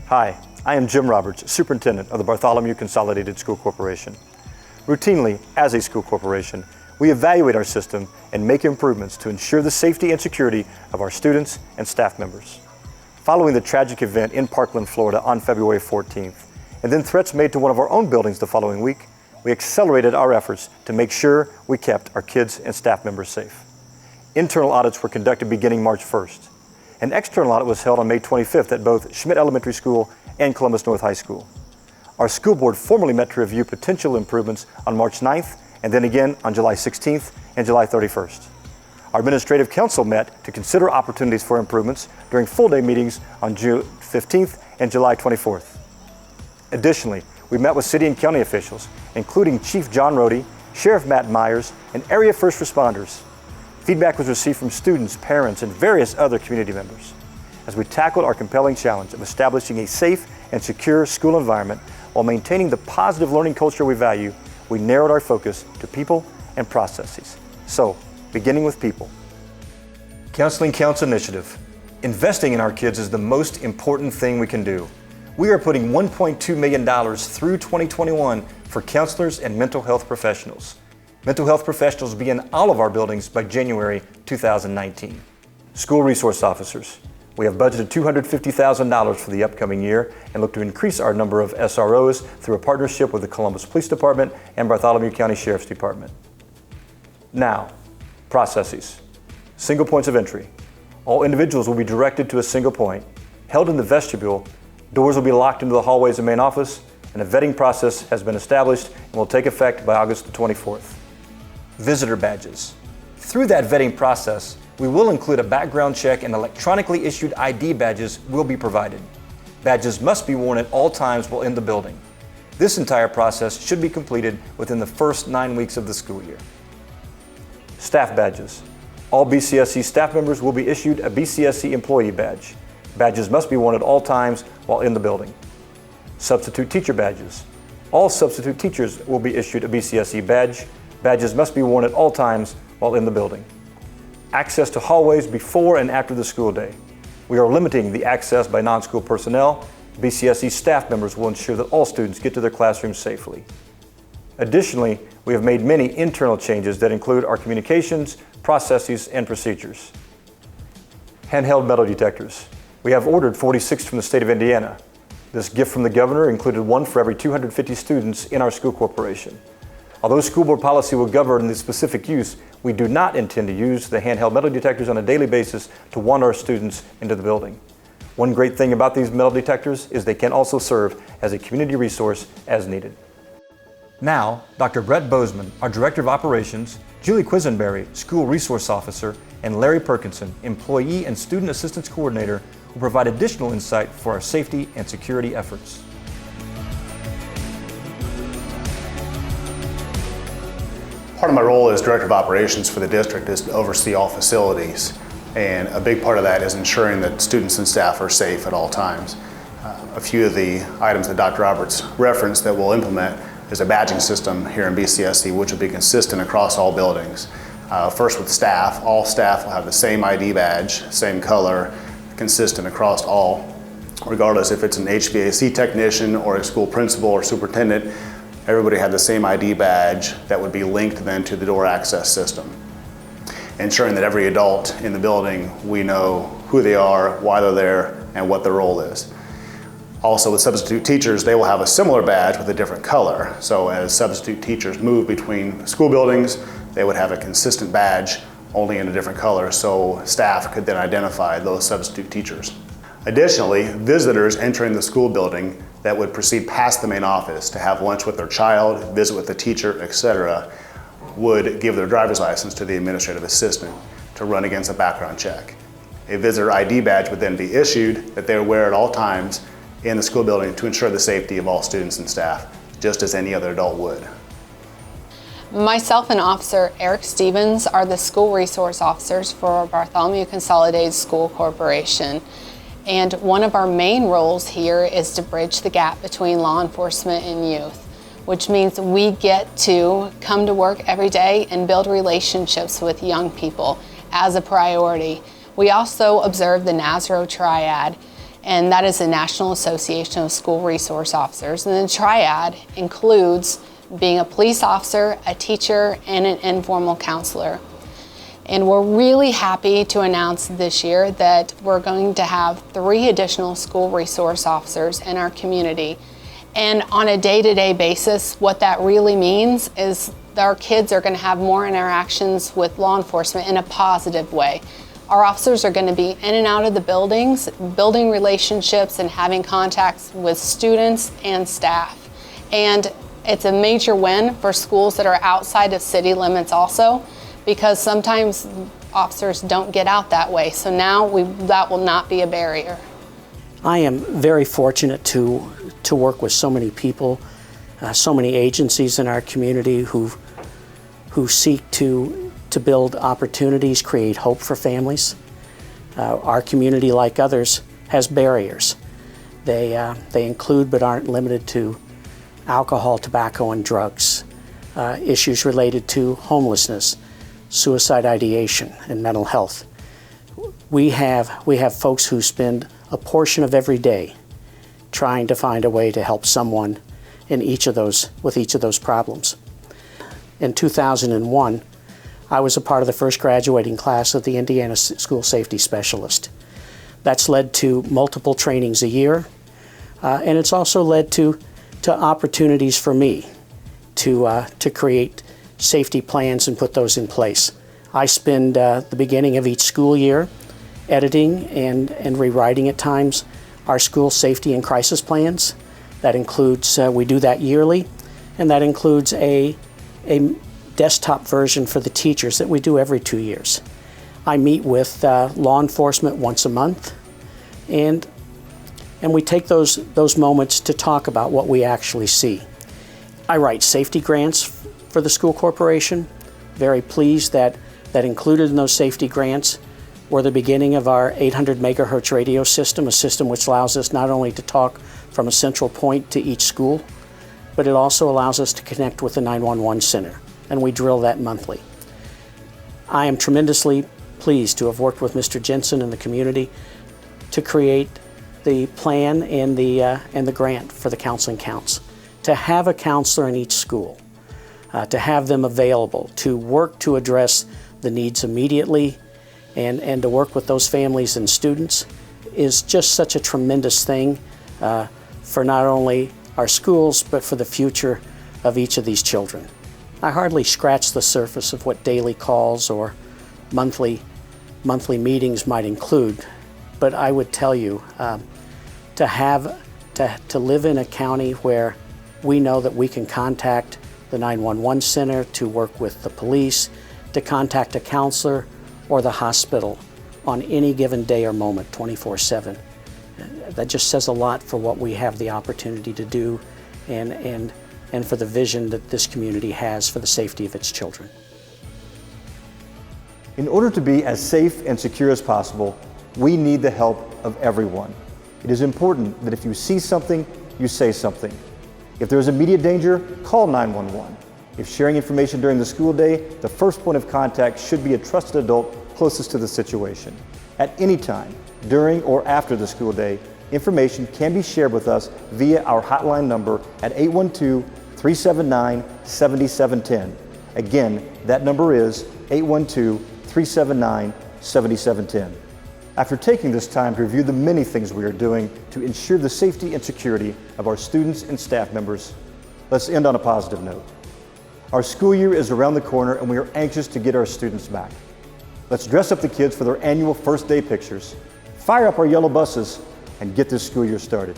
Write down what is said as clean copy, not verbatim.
Hi, I am Jim Roberts, Superintendent of the Bartholomew Consolidated School Corporation. Routinely, as a school corporation, we evaluate our system and make improvements to ensure the safety and security of our students and staff members. Following the tragic event in Parkland, Florida on February 14th, and then threats made to one of our own buildings the following week, we accelerated our efforts to make sure we kept our kids and staff members safe. Internal audits were conducted beginning March 1st. An external audit was held on May 25th at both Schmidt Elementary School and Columbus North High School. Our school board formally met to review potential improvements on March 9th and then again on July 16th and July 31st. Our administrative council met to consider opportunities for improvements during full-day meetings on June 15th and July 24th. Additionally, we met with city and county officials, including Chief John Rohde, Sheriff Matt Myers, and area first responders. Feedback was received from students, parents, and various other community members. As we tackled our compelling challenge of establishing a safe and secure school environment while maintaining the positive learning culture we value, we narrowed our focus to people and processes. So, beginning with people. Counseling Counts Initiative. Investing in our kids is the most important thing we can do. We are putting $1.2 million through 2021 for counselors and mental health professionals. Mental health professionals will be in all of our buildings by January 2019. School resource officers. We have budgeted $250,000 for the upcoming year and look to increase our number of SROs through a partnership with the Columbus Police Department and Bartholomew County Sheriff's Department. Now, processes. Single points of entry. All individuals will be directed to a single point, held in the vestibule. Doors will be locked into the hallways of main office, and a vetting process has been established and will take effect by August the 24th. Visitor badges. Through that vetting process, we will include a background check and electronically issued ID badges will be provided. Badges must be worn at all times while in the building. This entire process should be completed within the first 9 weeks of the school year. Staff badges. All BCSC staff members will be issued a BCSC employee badge. Badges must be worn at all times while in the building. Substitute teacher badges. All substitute teachers will be issued a BCSC badge. Badges must be worn at all times while in the building. Access to hallways before and after the school day. We are limiting the access by non-school personnel. BCSC staff members will ensure that all students get to their classrooms safely. Additionally, we have made many internal changes that include our communications, processes, and procedures. Handheld metal detectors. We have ordered 46 from the state of Indiana. This gift from the governor included one for every 250 students in our school corporation. Although school board policy will govern the specific use, we do not intend to use the handheld metal detectors on a daily basis to wander our students into the building. One great thing about these metal detectors is they can also serve as a community resource as needed. Now, Dr. Brett Bozeman, our Director of Operations, Julie Quisenberry, School Resource Officer, and Larry Perkinson, Employee and Student Assistance Coordinator, will provide additional insight for our safety and security efforts. Part of my role as Director of Operations for the district is to oversee all facilities, and a big part of that is ensuring that students and staff are safe at all times. A few of the items that Dr. Roberts referenced that we'll implement is a badging system here in BCSC, which will be consistent across all buildings. First with staff, all staff will have the same ID badge, same color, consistent across all, regardless if it's an HVAC technician or a school principal or superintendent. Everybody had the same ID badge that would be linked then to the door access system. Ensuring that every adult in the building, we know who they are, why they're there, and what their role is. Also with substitute teachers, they will have a similar badge with a different color. So as substitute teachers move between school buildings, they would have a consistent badge, only in a different color, so staff could then identify those substitute teachers. Additionally, visitors entering the school building that would proceed past the main office to have lunch with their child, visit with the teacher, etc., would give their driver's license to the administrative assistant to run against a background check. A visitor ID badge would then be issued that they would wear at all times in the school building to ensure the safety of all students and staff, just as any other adult would. Myself and Officer Eric Stevens are the school resource officers for Bartholomew Consolidated School Corporation. And one of our main roles here is to bridge the gap between law enforcement and youth, which means we get to come to work every day and build relationships with young people as a priority. We also observe the NASRO triad, and that is the National Association of School Resource Officers. And the triad includes being a police officer, a teacher, and an informal counselor. And we're really happy to announce this year that we're going to have 3 additional school resource officers in our community. And on a day-to-day basis, what that really means is that our kids are going to have more interactions with law enforcement in a positive way. Our officers are going to be in and out of the buildings, building relationships and having contacts with students and staff. And it's a major win for schools that are outside of city limits also, because sometimes officers don't get out that way. So now that will not be a barrier. I am very fortunate to work with so many people, so many agencies in our community who seek to build opportunities, create hope for families. Our community, like others, has barriers. They include but aren't limited to alcohol, tobacco, and drugs, issues related to homelessness, suicide ideation, and mental health. We have folks who spend a portion of every day trying to find a way to help someone with each of those problems. In 2001, I was a part of the first graduating class of the Indiana School Safety Specialist. That's led to multiple trainings a year, and it's also led to opportunities for me to create safety plans and put those in place. I spend the beginning of each school year editing and rewriting at times our school safety and crisis plans. That includes, we do that yearly, and that includes a desktop version for the teachers that we do every 2 years. I meet with law enforcement once a month, and we take those moments to talk about what we actually see. I write safety grants for the school corporation. Very pleased that included in those safety grants were the beginning of our 800 megahertz radio system, a system which allows us not only to talk from a central point to each school, but it also allows us to connect with the 911 center, and we drill that monthly. I am tremendously pleased to have worked with Mr. Jensen and the community to create the plan and the grant for the Counseling Counts, to have a counselor in each school, to have them available, to work to address the needs immediately, and to work with those families and students is just such a tremendous thing for not only our schools, but for the future of each of these children. I hardly scratch the surface of what daily calls or monthly meetings might include, but I would tell you to live in a county where we know that we can contact the 911 center, to work with the police, to contact a counselor or the hospital on any given day or moment, 24/7. That just says a lot for what we have the opportunity to do and for the vision that this community has for the safety of its children. In order to be as safe and secure as possible, we need the help of everyone. It is important that if you see something, you say something. If there is immediate danger, call 911. If sharing information during the school day, the first point of contact should be a trusted adult closest to the situation. At any time, during or after the school day, information can be shared with us via our hotline number at 812-379-7710. Again, that number is 812-379-7710. After taking this time to review the many things we are doing to ensure the safety and security of our students and staff members, let's end on a positive note. Our school year is around the corner and we are anxious to get our students back. Let's dress up the kids for their annual first day pictures, fire up our yellow buses, and get this school year started.